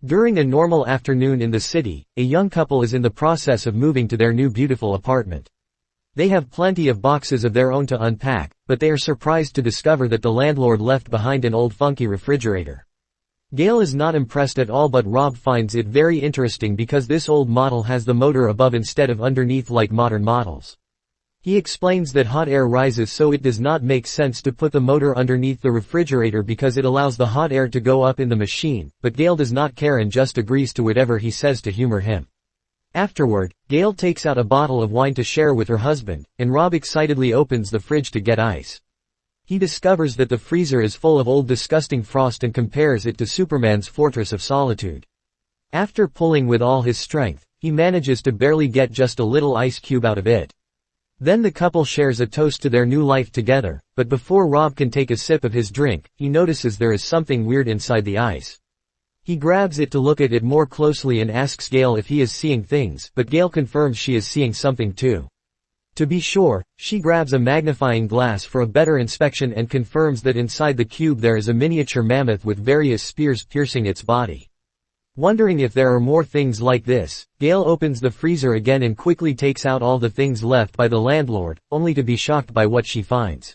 During a normal afternoon in the city, a young couple is in the process of moving to their new beautiful apartment. They have plenty of boxes of their own to unpack, but they are surprised to discover that the landlord left behind an old funky refrigerator. Gail is not impressed at all, but Rob finds it very interesting because this old model has the motor above instead of underneath like modern models. He explains that hot air rises, so it does not make sense to put the motor underneath the refrigerator because it allows the hot air to go up in the machine, but Gail does not care and just agrees to whatever he says to humor him. Afterward, Gail takes out a bottle of wine to share with her husband, and Rob excitedly opens the fridge to get ice. He discovers that the freezer is full of old disgusting frost and compares it to Superman's Fortress of Solitude. After pulling with all his strength, he manages to barely get just a little ice cube out of it. Then the couple shares a toast to their new life together, but before Rob can take a sip of his drink, he notices there is something weird inside the ice. He grabs it to look at it more closely and asks Gail if he is seeing things, but Gail confirms she is seeing something too. To be sure, she grabs a magnifying glass for a better inspection and confirms that inside the cube there is a miniature mammoth with various spears piercing its body. Wondering if there are more things like this, Gail opens the freezer again and quickly takes out all the things left by the landlord, only to be shocked by what she finds.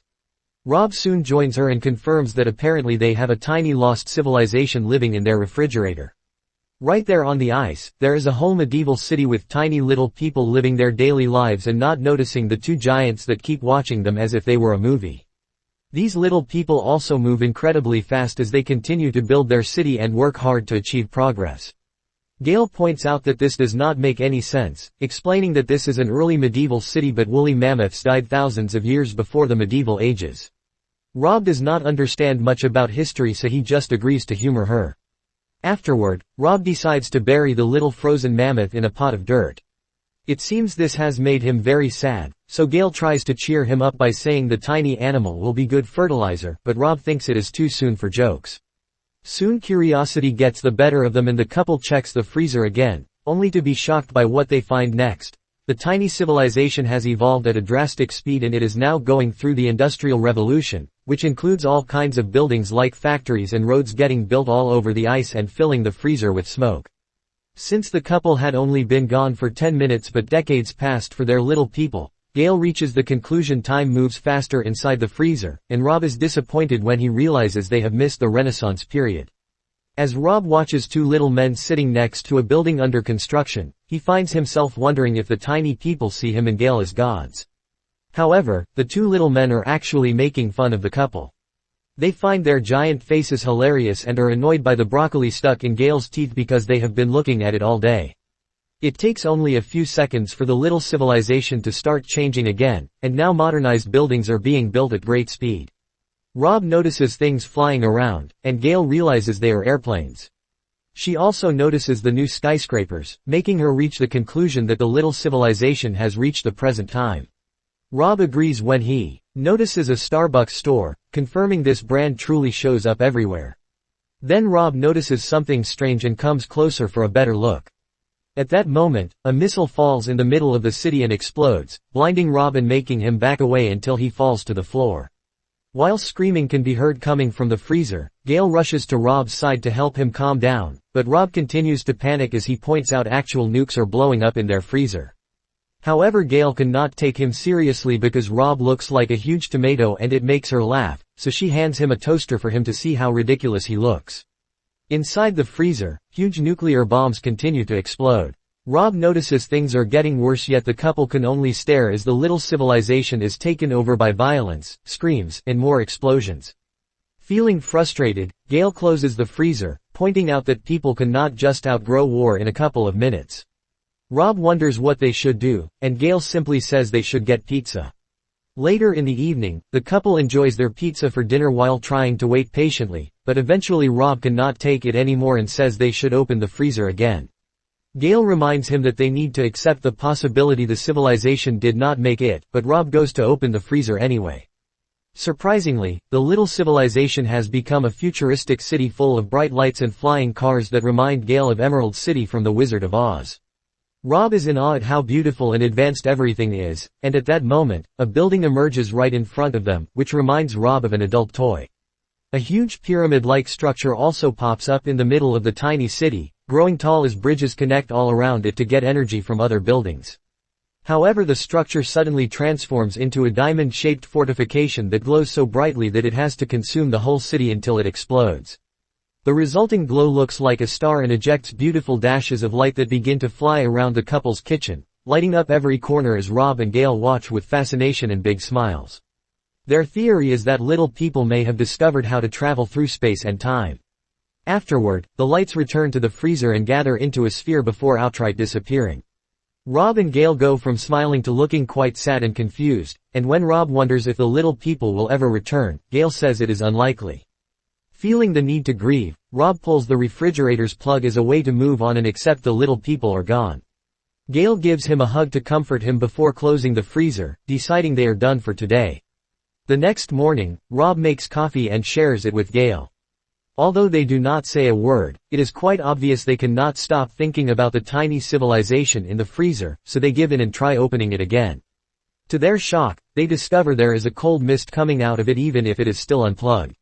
Rob soon joins her and confirms that apparently they have a tiny lost civilization living in their refrigerator. Right there on the ice, there is a whole medieval city with tiny little people living their daily lives and not noticing the two giants that keep watching them as if they were a movie. These little people also move incredibly fast as they continue to build their city and work hard to achieve progress. Gail points out that this does not make any sense, explaining that this is an early medieval city but woolly mammoths died thousands of years before the medieval ages. Rob does not understand much about history, so he just agrees to humor her. Afterward, Rob decides to bury the little frozen mammoth in a pot of dirt. It seems this has made him very sad, so Gail tries to cheer him up by saying the tiny animal will be good fertilizer, but Rob thinks it is too soon for jokes. Soon curiosity gets the better of them and the couple checks the freezer again, only to be shocked by what they find next. The tiny civilization has evolved at a drastic speed and it is now going through the Industrial Revolution, which includes all kinds of buildings like factories and roads getting built all over the ice and filling the freezer with smoke. Since the couple had only been gone for 10 minutes but decades passed for their little people, Gail reaches the conclusion time moves faster inside the freezer, and Rob is disappointed when he realizes they have missed the Renaissance period. As Rob watches two little men sitting next to a building under construction, he finds himself wondering if the tiny people see him and Gail as gods. However, the two little men are actually making fun of the couple. They find their giant faces hilarious and are annoyed by the broccoli stuck in Gail's teeth because they have been looking at it all day. It takes only a few seconds for the little civilization to start changing again, and now modernized buildings are being built at great speed. Rob notices things flying around, and Gail realizes they are airplanes. She also notices the new skyscrapers, making her reach the conclusion that the little civilization has reached the present time. Rob agrees when he notices a Starbucks store, confirming this brand truly shows up everywhere. Then Rob notices something strange and comes closer for a better look. At that moment, a missile falls in the middle of the city and explodes, blinding Rob and making him back away until he falls to the floor. While screaming can be heard coming from the freezer, Gail rushes to Rob's side to help him calm down, but Rob continues to panic as he points out actual nukes are blowing up in their freezer. However, Gail cannot take him seriously because Rob looks like a huge tomato and it makes her laugh, so she hands him a toaster for him to see how ridiculous he looks. Inside the freezer, huge nuclear bombs continue to explode. Rob notices things are getting worse, yet the couple can only stare as the little civilization is taken over by violence, screams, and more explosions. Feeling frustrated, Gail closes the freezer, pointing out that people cannot just outgrow war in a couple of minutes. Rob wonders what they should do, and Gail simply says they should get pizza. Later in the evening, the couple enjoys their pizza for dinner while trying to wait patiently, but eventually Rob cannot take it anymore and says they should open the freezer again. Gail reminds him that they need to accept the possibility the civilization did not make it, but Rob goes to open the freezer anyway. Surprisingly, the little civilization has become a futuristic city full of bright lights and flying cars that remind Gail of Emerald City from The Wizard of Oz. Rob is in awe at how beautiful and advanced everything is, and at that moment, a building emerges right in front of them, which reminds Rob of an adult toy. A huge pyramid-like structure also pops up in the middle of the tiny city, growing tall as bridges connect all around it to get energy from other buildings. However, the structure suddenly transforms into a diamond-shaped fortification that glows so brightly that it has to consume the whole city until it explodes. The resulting glow looks like a star and ejects beautiful dashes of light that begin to fly around the couple's kitchen, lighting up every corner as Rob and Gail watch with fascination and big smiles. Their theory is that little people may have discovered how to travel through space and time. Afterward, the lights return to the freezer and gather into a sphere before outright disappearing. Rob and Gail go from smiling to looking quite sad and confused, and when Rob wonders if the little people will ever return, Gail says it is unlikely. Feeling the need to grieve, Rob pulls the refrigerator's plug as a way to move on and accept the little people are gone. Gail gives him a hug to comfort him before closing the freezer, deciding they are done for today. The next morning, Rob makes coffee and shares it with Gail. Although they do not say a word, it is quite obvious they cannot stop thinking about the tiny civilization in the freezer, so they give in and try opening it again. To their shock, they discover there is a cold mist coming out of it even if it is still unplugged.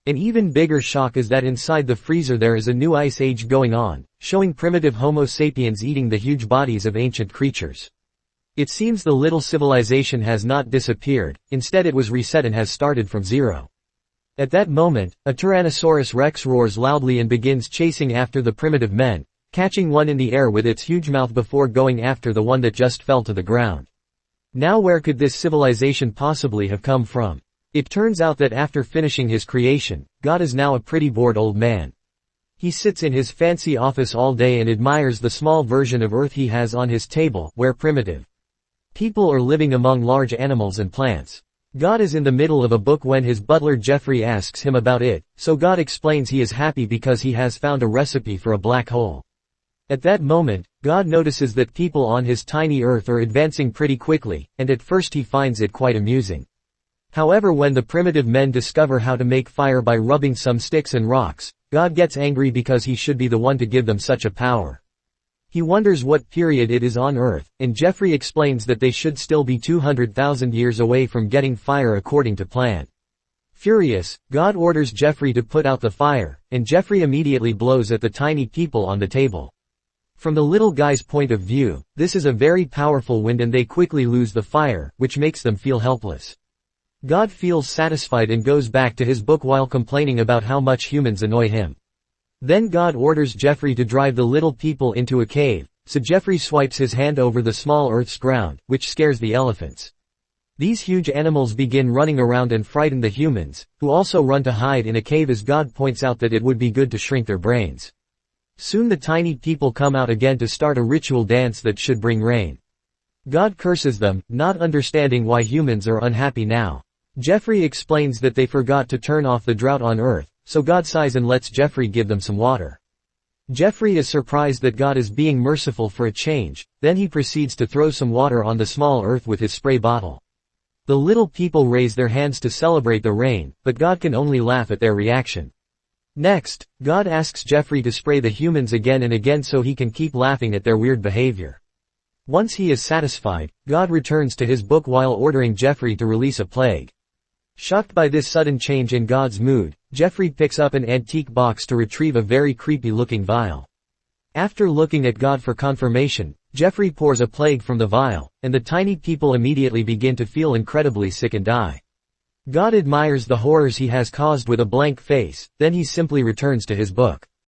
An even bigger shock is that inside the freezer there is a new ice age going on, showing primitive Homo sapiens eating the huge bodies of ancient creatures. It seems the little civilization has not disappeared, instead it was reset and has started from zero. At that moment, a Tyrannosaurus Rex roars loudly and begins chasing after the primitive men, catching one in the air with its huge mouth before going after the one that just fell to the ground. Now where could this civilization possibly have come from? It turns out that after finishing his creation, God is now a pretty bored old man. He sits in his fancy office all day and admires the small version of Earth he has on his table, where primitive people are living among large animals and plants. God is in the middle of a book when his butler Jeffrey asks him about it, so God explains he is happy because he has found a recipe for a black hole. At that moment, God notices that people on his tiny Earth are advancing pretty quickly, and at first he finds it quite amusing. However, when the primitive men discover how to make fire by rubbing some sticks and rocks, God gets angry because he should be the one to give them such a power. He wonders what period it is on Earth, and Jeffrey explains that they should still be 200,000 years away from getting fire according to plan. Furious, God orders Jeffrey to put out the fire, and Jeffrey immediately blows at the tiny people on the table. From the little guy's point of view, this is a very powerful wind and they quickly lose the fire, which makes them feel helpless. God feels satisfied and goes back to his book while complaining about how much humans annoy him. Then God orders Jeffrey to drive the little people into a cave, so Jeffrey swipes his hand over the small Earth's ground, which scares the elephants. These huge animals begin running around and frighten the humans, who also run to hide in a cave as God points out that it would be good to shrink their brains. Soon the tiny people come out again to start a ritual dance that should bring rain. God curses them, not understanding why humans are unhappy now. Jeffrey explains that they forgot to turn off the drought on Earth, so God sighs and lets Jeffrey give them some water. Jeffrey is surprised that God is being merciful for a change, then he proceeds to throw some water on the small Earth with his spray bottle. The little people raise their hands to celebrate the rain, but God can only laugh at their reaction. Next, God asks Jeffrey to spray the humans again and again so he can keep laughing at their weird behavior. Once he is satisfied, God returns to his book while ordering Jeffrey to release a plague. Shocked by this sudden change in God's mood, Jeffrey picks up an antique box to retrieve a very creepy-looking vial. After looking at God for confirmation, Jeffrey pours a plague from the vial, and the tiny people immediately begin to feel incredibly sick and die. God admires the horrors he has caused with a blank face, then he simply returns to his book.